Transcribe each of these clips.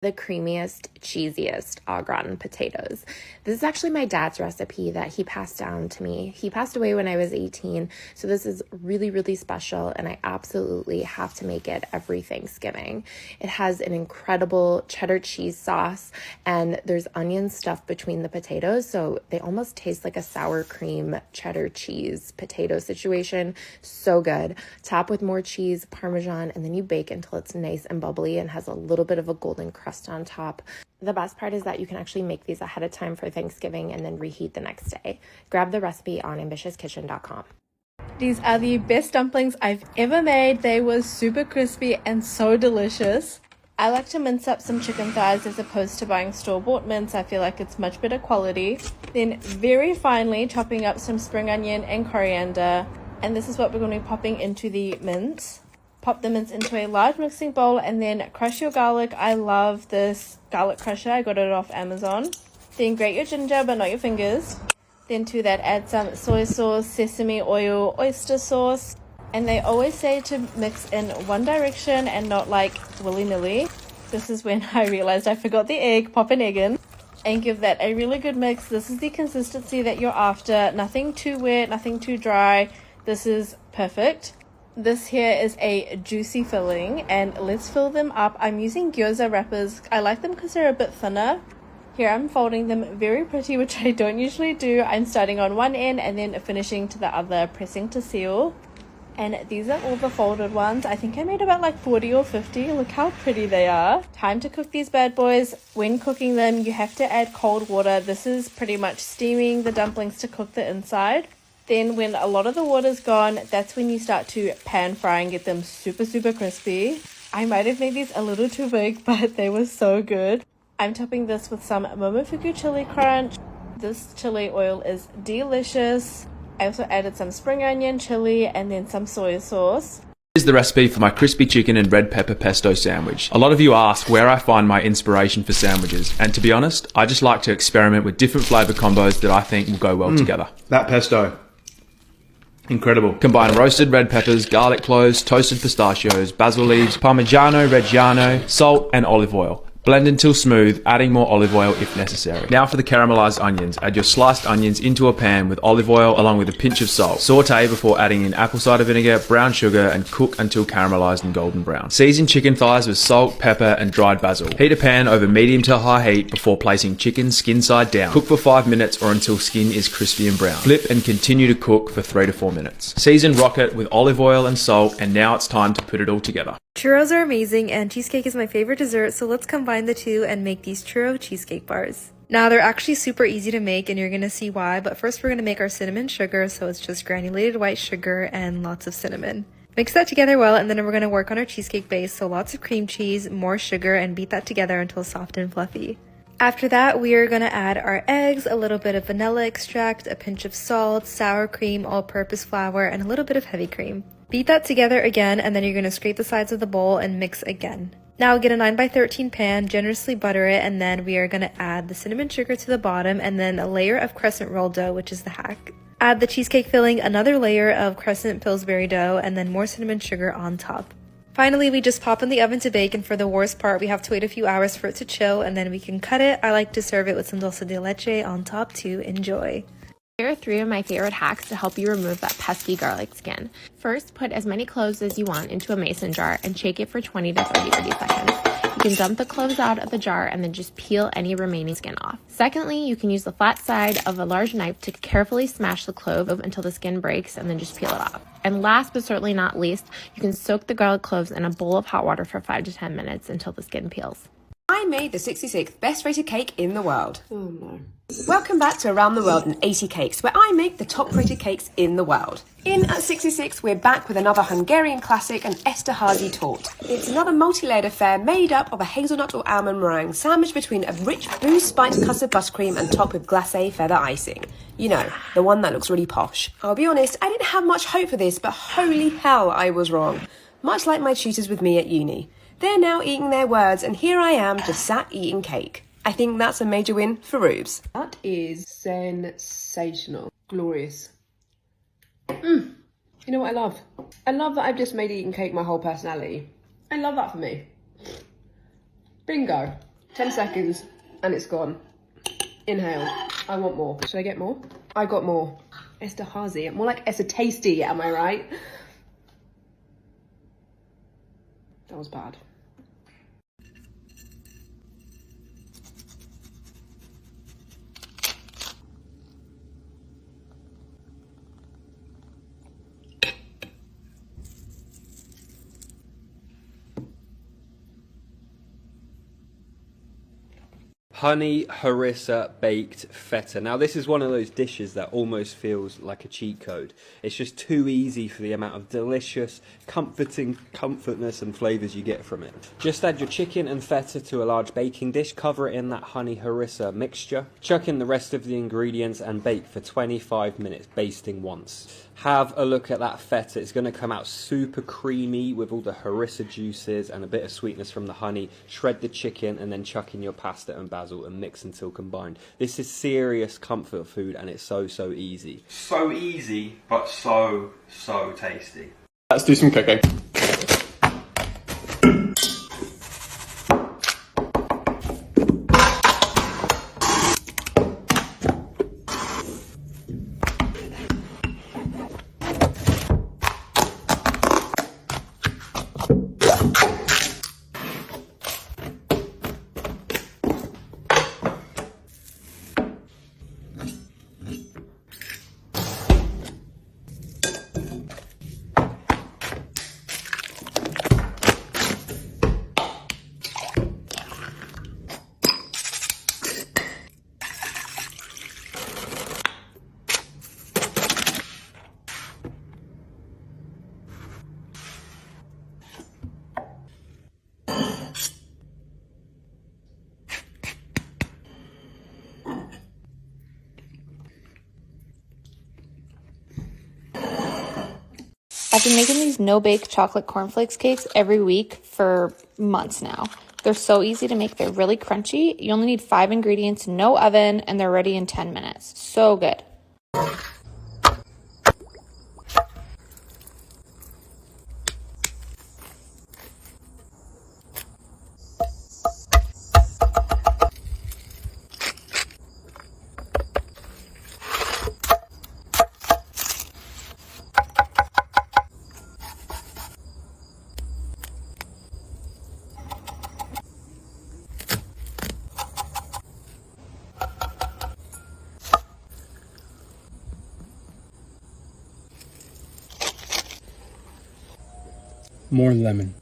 The creamiest, cheesiest au gratin potatoes. This is actually my dad's recipe that he passed down to me. He passed away when I was 18, so this is really, really special, and I absolutely have to make it every Thanksgiving. It has an incredible cheddar cheese sauce, and there's onion stuffed between the potatoes, so they almost taste like a sour cream cheddar cheese potato situation. So good. Top with more cheese, Parmesan, and then you bake until it's nice and bubbly and has a little bit of a golden crust on top. The best part is that you can actually make these ahead of time for Thanksgiving and then reheat the next day. Grab the recipe on ambitiouskitchen.com. These are the best dumplings I've ever made. They were super crispy and so delicious. I like to mince up some chicken thighs as opposed to buying store-bought mince. I feel like it's much better quality. Then very finely chopping up some spring onion and coriander. And this is what we're going to be popping into the mince. Pop the mince into a large mixing bowl and then crush your garlic. I love this garlic crusher. I got it off Amazon. Then grate your ginger, but not your fingers. Then to that add some soy sauce, sesame oil, oyster sauce. And they always say to mix in one direction and not like willy-nilly. This is when I realized I forgot the egg. Pop an egg in and give that a really good mix. This is the consistency that you're after. Nothing too wet, nothing too dry. This is perfect. This here is a juicy filling, and let's fill them up. I'm using gyoza wrappers. I like them because they're a bit thinner. Here I'm folding them very pretty, which I don't usually do. I'm starting on one end and then finishing to the other, pressing to seal. And these are all the folded ones. I think I made about like 40 or 50. Look how pretty they are. Time to cook these bad boys. When cooking them, you have to add cold water. This is pretty much steaming the dumplings to cook the inside. Then when a lot of the water's gone, that's when you start to pan fry and get them super, super crispy. I might have made these a little too big, but they were so good. I'm topping this with some Momofuku chili crunch. This chili oil is delicious. I also added some spring onion, chili, and then some soy sauce. Here's the recipe for my crispy chicken and red pepper pesto sandwich. A lot of you ask where I find my inspiration for sandwiches, and to be honest, I just like to experiment with different flavour combos that I think will go well together. That pesto. Incredible. Combine roasted red peppers, garlic cloves, toasted pistachios, basil leaves, Parmigiano Reggiano, salt and olive oil. Blend until smooth, adding more olive oil if necessary. Now for the caramelized onions. Add your sliced onions into a pan with olive oil along with a pinch of salt. Saute before adding in apple cider vinegar, brown sugar, and cook until caramelized and golden brown. Season chicken thighs with salt, pepper, and dried basil. Heat a pan over medium to high heat before placing chicken skin side down. Cook for 5 minutes or until skin is crispy and brown. Flip and continue to cook for 3 to 4 minutes. Season rocket with olive oil and salt, and now it's time to put it all together. Churros are amazing, and cheesecake is my favorite dessert, so let's combine the two and make these churro cheesecake bars. Now, they're actually super easy to make, and you're going to see why, but first we're going to make our cinnamon sugar, so it's just granulated white sugar and lots of cinnamon. Mix that together well, and then we're going to work on our cheesecake base, so lots of cream cheese, more sugar, and beat that together until soft and fluffy. After that, we are going to add our eggs, a little bit of vanilla extract, a pinch of salt, sour cream, all-purpose flour, and a little bit of heavy cream. Beat that together again, and then you're going to scrape the sides of the bowl and mix again. Now get a 9x13 pan, generously butter it, and then we are going to add the cinnamon sugar to the bottom and then a layer of crescent roll dough, which is the hack. Add the cheesecake filling, another layer of crescent Pillsbury dough, and then more cinnamon sugar on top. Finally, we just pop in the oven to bake, and for the worst part, we have to wait a few hours for it to chill, and then we can cut it. I like to serve it with some dulce de leche on top to enjoy. Here are 3 of my favorite hacks to help you remove that pesky garlic skin. First, put as many cloves as you want into a mason jar and shake it for 20 to 30 seconds. You can dump the cloves out of the jar and then just peel any remaining skin off. Secondly, you can use the flat side of a large knife to carefully smash the clove until the skin breaks and then just peel it off. And last but certainly not least, you can soak the garlic cloves in a bowl of hot water for 5 to 10 minutes until the skin peels. I made the 66th best rated cake in the world. Oh no. Welcome back to Around the World in 80 Cakes, where I make the top rated cakes in the world. In at 66, we're back with another Hungarian classic, an Esterházy torte. It's another multi-layered affair made up of a hazelnut or almond meringue sandwiched between a rich booze-spiked custard buttercream and topped with glacé feather icing. You know, the one that looks really posh. I'll be honest, I didn't have much hope for this, but holy hell I was wrong. Much like my tutors with me at uni. They're now eating their words, and here I am, just sat eating cake. I think that's a major win for Rubes. That is sensational. Glorious. You know what I love? I love that I've just made eating cake my whole personality. I love that for me. Bingo. 10 seconds and it's gone. Inhale. I want more. Should I get more? I got more. Esterhazy. More like Tasty, am I right? That was bad. Honey harissa baked feta. Now this is one of those dishes that almost feels like a cheat code. It's just too easy for the amount of delicious, comforting comfortness and flavours you get from it. Just add your chicken and feta to a large baking dish, cover it in that honey harissa mixture, chuck in the rest of the ingredients and bake for 25 minutes, basting once. Have a look at that feta. It's going to come out super creamy with all the harissa juices and a bit of sweetness from the honey. Shred the chicken and then chuck in your pasta and basil and mix until combined. This is serious comfort food and it's so easy. So easy, but so tasty. Let's do some cooking. I've been making these no-bake chocolate cornflakes cakes every week for months now. They're so easy to make. They're really crunchy. You only need 5 ingredients, no oven, and they're ready in 10 minutes. So good. More lemon.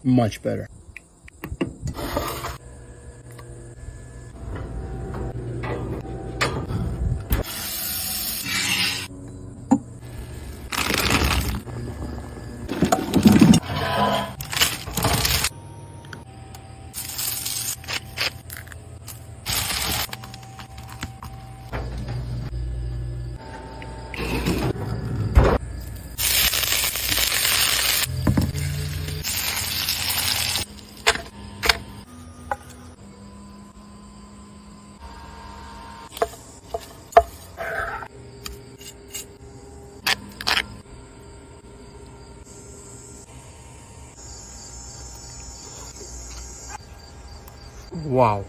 Much better. Wow.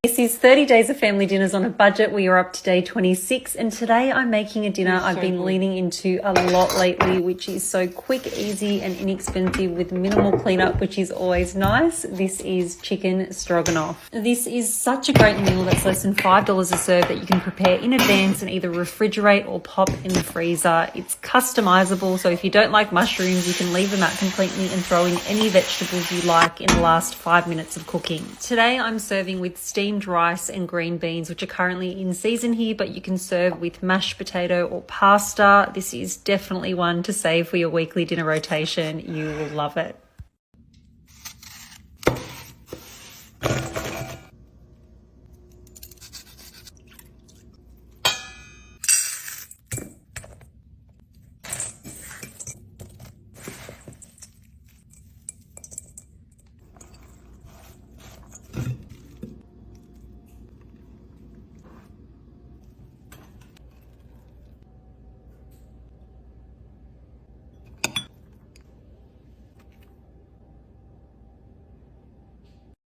This is 30 Days of Family Dinners on a Budget. We are up to day 26 and today I'm making a dinner I've been leaning into a lot lately, which is so quick, easy and inexpensive with minimal cleanup, which is always nice. This is chicken stroganoff. This is such a great meal that's less than $5 a serve that you can prepare in advance and either refrigerate or pop in the freezer. It's customizable, so if you don't like mushrooms, you can leave them out completely and throw in any vegetables you like in the last 5 minutes of cooking. Today I'm serving with steamed rice and green beans, which are currently in season here, but you can serve with mashed potato or pasta. This is definitely one to save for your weekly dinner rotation. You will love it.